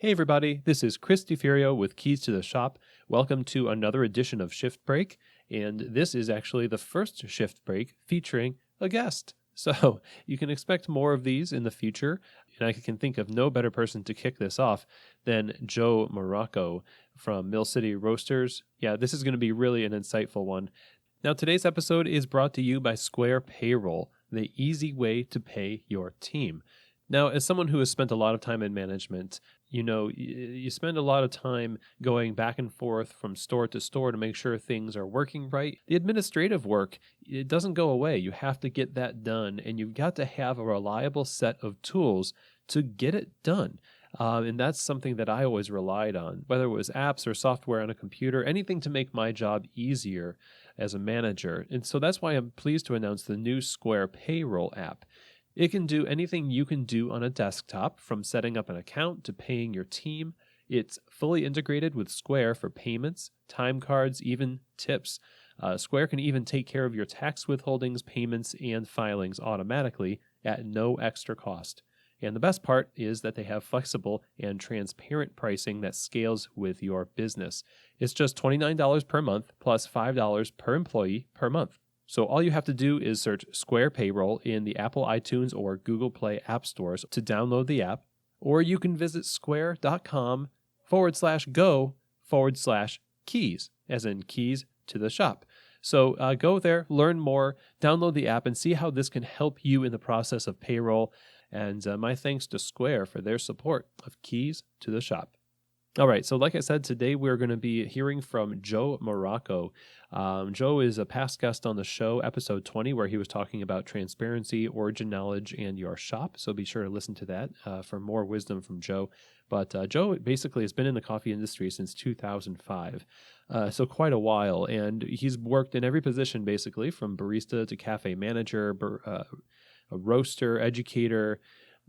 Hey everybody, this is Chris DeFurio with Keys to the Shop. Welcome to another edition of Shift Break, and this is actually the first Shift Break featuring a guest. So you can expect more of these in the future, and I can think of no better person to kick this off than Joe Marrocco from Mill City Roasters. Yeah, this is going to be really an insightful one. Now today's episode is brought to you by Square Payroll, the easy way to pay your team. Now, as someone who has spent a lot of time in management, you spend a lot of time going back and forth from store to store to make sure things are working right. The administrative work, it doesn't go away. You have to get that done, and you've got to have a reliable set of tools to get it done. And that's something that I always relied on, whether it was apps or software on a computer, anything to make my job easier as a manager. And so that's why I'm pleased to announce the new Square Payroll app. It can do anything you can do on a desktop, from setting up an account to paying your team. It's fully integrated with Square for payments, time cards, even tips. Square can even take care of your tax withholdings, payments, and filings automatically at no extra cost. And the best part is that they have flexible and transparent pricing that scales with your business. It's just $29 per month plus $5 per employee per month. So all you have to do is search Square Payroll in the Apple iTunes or Google Play app stores to download the app, or you can visit square.com/go/keys, as in keys to the shop. So go there, learn more, download the app, and see how this can help you in the process of payroll. And my thanks to Square for their support of Keys to the Shop. All right, so like I said, today we're going to be hearing from Joe Marrocco. Joe is a past guest on the show, episode 20, where he was talking about transparency, origin knowledge, and your shop. So be sure to listen to that for more wisdom from Joe. But Joe basically has been in the coffee industry since 2005, so quite a while. And he's worked in every position, basically, from barista to cafe manager, a roaster, educator,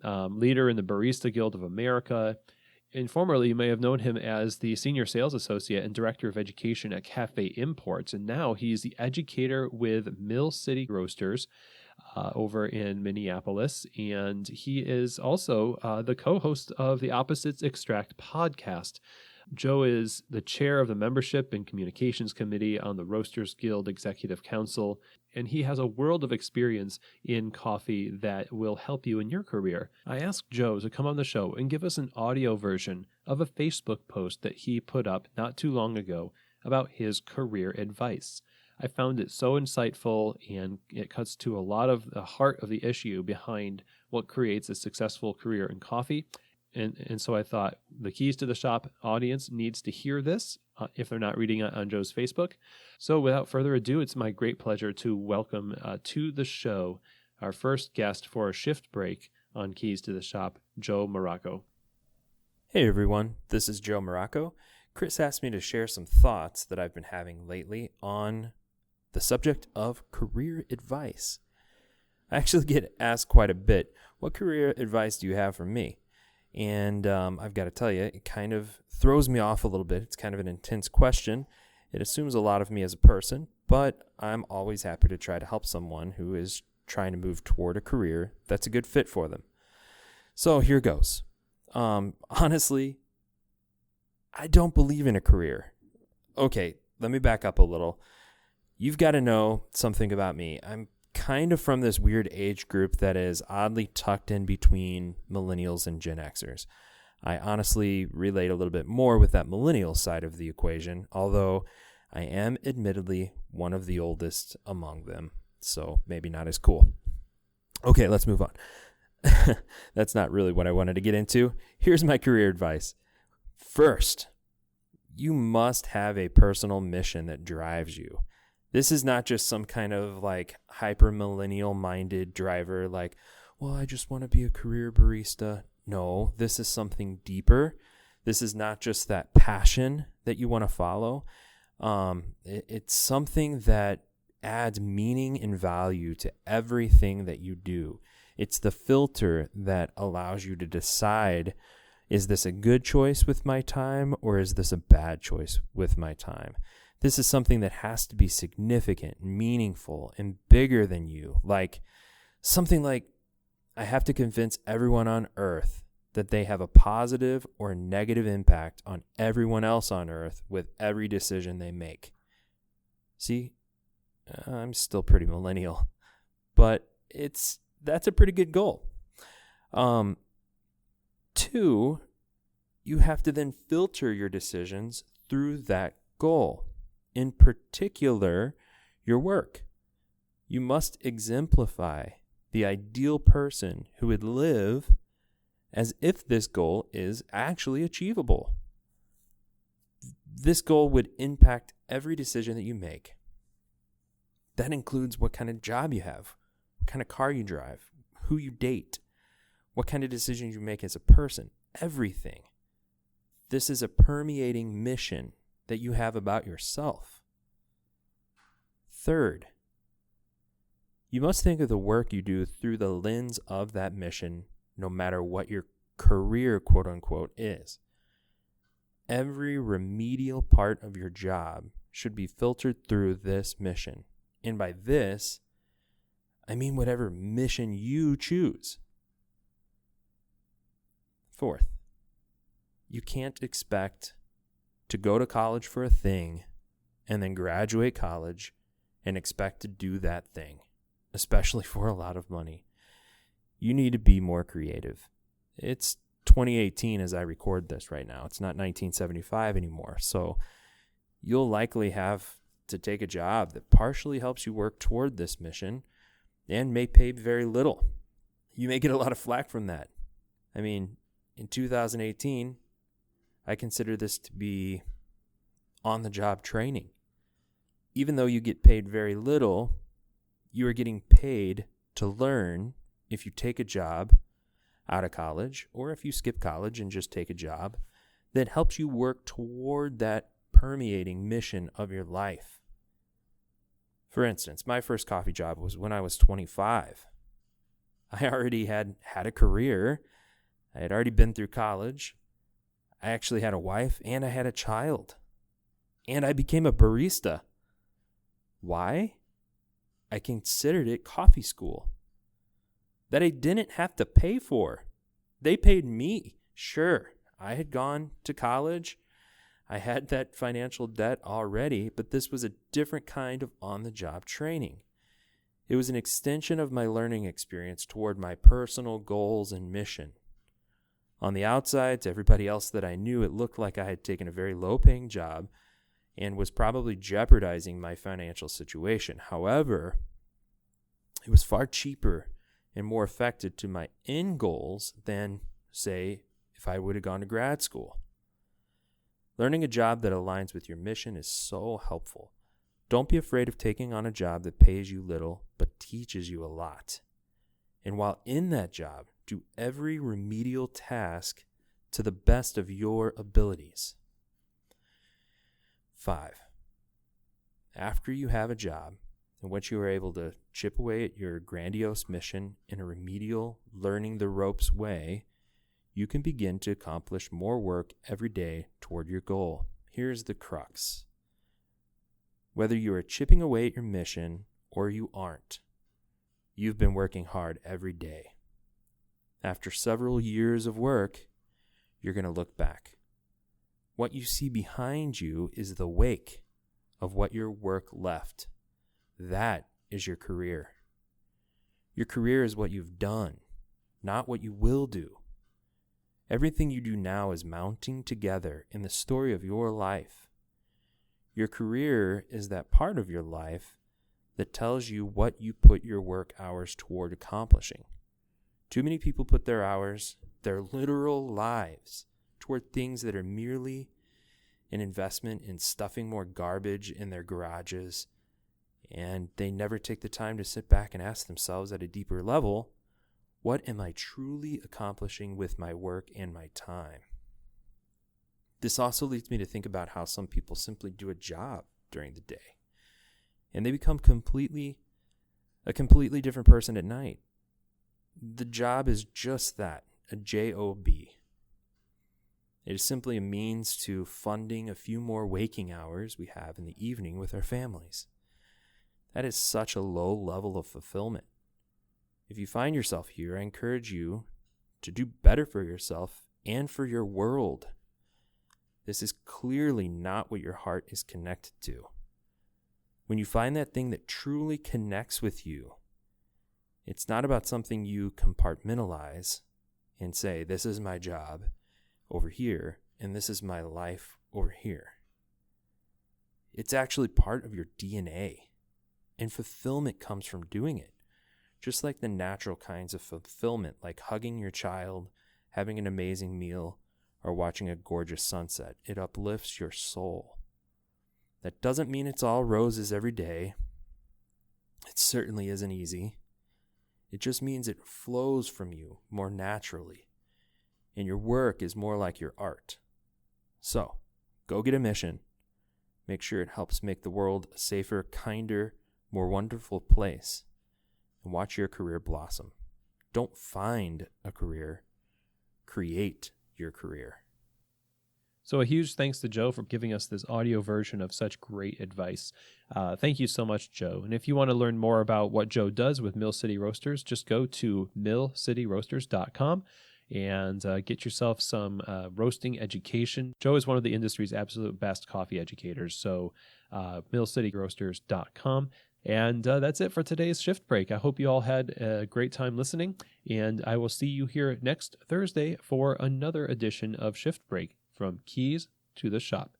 leader in the Barista Guild of America. And formerly, you may have known him as the Senior Sales Associate and Director of Education at Cafe Imports. And now he's the educator with Mill City Roasters over in Minneapolis. And he is also the co-host of the Opposites Extract podcast. Joe is the chair of the Membership and Communications Committee on the Roasters Guild Executive Council, and he has a world of experience in coffee that will help you in your career. I asked Joe to come on the show and give us an audio version of a Facebook post that he put up not too long ago about his career advice. I found it so insightful, and it cuts to a lot of the heart of the issue behind what creates a successful career in coffee. And so I thought the Keys to the Shop audience needs to hear this if they're not reading it on Joe's Facebook. So without further ado, it's my great pleasure to welcome to the show our first guest for a shift break on Keys to the Shop, Joe Marrocco. Hey everyone, this is Joe Marrocco. Chris asked me to share some thoughts that I've been having lately on the subject of career advice. I actually get asked quite a bit, what career advice do you have for me? And I've got to tell you, it kind of throws me off a little bit. It's kind of an intense question. It assumes a lot of me as a person, but I'm always happy to try to help someone who is trying to move toward a career that's a good fit for them. So here goes. Honestly, I don't believe in a career. Okay, let me back up a little. You've got to know something about me. I'm kind of from this weird age group that is oddly tucked in between millennials and Gen Xers. I honestly relate a little bit more with that millennial side of the equation, although I am admittedly one of the oldest among them, so maybe not as cool. Okay, let's move on. That's not really what I wanted to get into. Here's my career advice. First, you must have a personal mission that drives you. This is not just some kind of like hyper millennial minded driver like, well, I just want to be a career barista. No, this is something deeper. This is not just that passion that you want to follow. It's something that adds meaning and value to everything that you do. It's the filter that allows you to decide, is this a good choice with my time or is this a bad choice with my time? This is something that has to be significant, meaningful, and bigger than you. Like something like, I have to convince everyone on earth that they have a positive or negative impact on everyone else on earth with every decision they make. See, I'm still pretty millennial, but that's a pretty good goal. 2, you have to then filter your decisions through that goal, in particular, your work. You must exemplify the ideal person who would live as if this goal is actually achievable. This goal would impact every decision that you make. That includes what kind of job you have, what kind of car you drive, who you date, what kind of decisions you make as a person, everything. This is a permeating mission that you have about yourself. 3rd, you must think of the work you do through the lens of that mission, no matter what your career, quote unquote, is. Every remedial part of your job should be filtered through this mission. And by this, I mean whatever mission you choose. 4th, you can't expect to go to college for a thing and then graduate college and expect to do that thing, especially for a lot of money. You need to be more creative. It's 2018 as I record this right now. It's not 1975 anymore. So you'll likely have to take a job that partially helps you work toward this mission and may pay very little. You may get a lot of flack from that. I mean, in 2018, I consider this to be on-the-job training. Even though you get paid very little, you are getting paid to learn if you take a job out of college, or if you skip college and just take a job that helps you work toward that permeating mission of your life. For instance, my first coffee job was when I was 25. I already had a career. I had already been through college. I actually had a wife and I had a child. And I became a barista. Why? I considered it coffee school that I didn't have to pay for. They paid me. Sure, I had gone to college. I had that financial debt already, but this was a different kind of on-the-job training. It was an extension of my learning experience toward my personal goals and mission. On the outside, to everybody else that I knew, it looked like I had taken a very low-paying job and was probably jeopardizing my financial situation. However, it was far cheaper and more effective to my end goals than, say, if I would have gone to grad school. Learning a job that aligns with your mission is so helpful. Don't be afraid of taking on a job that pays you little but teaches you a lot. And while in that job, do every remedial task to the best of your abilities. 5. After you have a job in which you are able to chip away at your grandiose mission in a remedial, learning the ropes way, you can begin to accomplish more work every day toward your goal. Here's the crux. Whether you are chipping away at your mission or you aren't, you've been working hard every day. After several years of work, you're going to look back. What you see behind you is the wake of what your work left. That is your career. Your career is what you've done, not what you will do. Everything you do now is mounting together in the story of your life. Your career is that part of your life that tells you what you put your work hours toward accomplishing. Too many people put their hours, their literal lives, toward things that are merely an investment in stuffing more garbage in their garages, and they never take the time to sit back and ask themselves at a deeper level, what am I truly accomplishing with my work and my time? This also leads me to think about how some people simply do a job during the day, and they become a completely different person at night. The job is just that, a job. It is simply a means to funding a few more waking hours we have in the evening with our families. That is such a low level of fulfillment. If you find yourself here, I encourage you to do better for yourself and for your world. This is clearly not what your heart is connected to. When you find that thing that truly connects with you, it's not about something you compartmentalize and say, this is my job over here, and this is my life over here. It's actually part of your DNA, and fulfillment comes from doing it. Just like the natural kinds of fulfillment, like hugging your child, having an amazing meal, or watching a gorgeous sunset. It uplifts your soul. That doesn't mean it's all roses every day. It certainly isn't easy. It just means it flows from you more naturally, and your work is more like your art. So, go get a mission. Make sure it helps make the world a safer, kinder, more wonderful place, and watch your career blossom. Don't find a career, create your career. So a huge thanks to Joe for giving us this audio version of such great advice. Thank you so much, Joe. And if you want to learn more about what Joe does with Mill City Roasters, just go to millcityroasters.com and get yourself some roasting education. Joe is one of the industry's absolute best coffee educators, so millcityroasters.com. And that's it for today's Shift Break. I hope you all had a great time listening, and I will see you here next Thursday for another edition of Shift Break, from keys to the shop.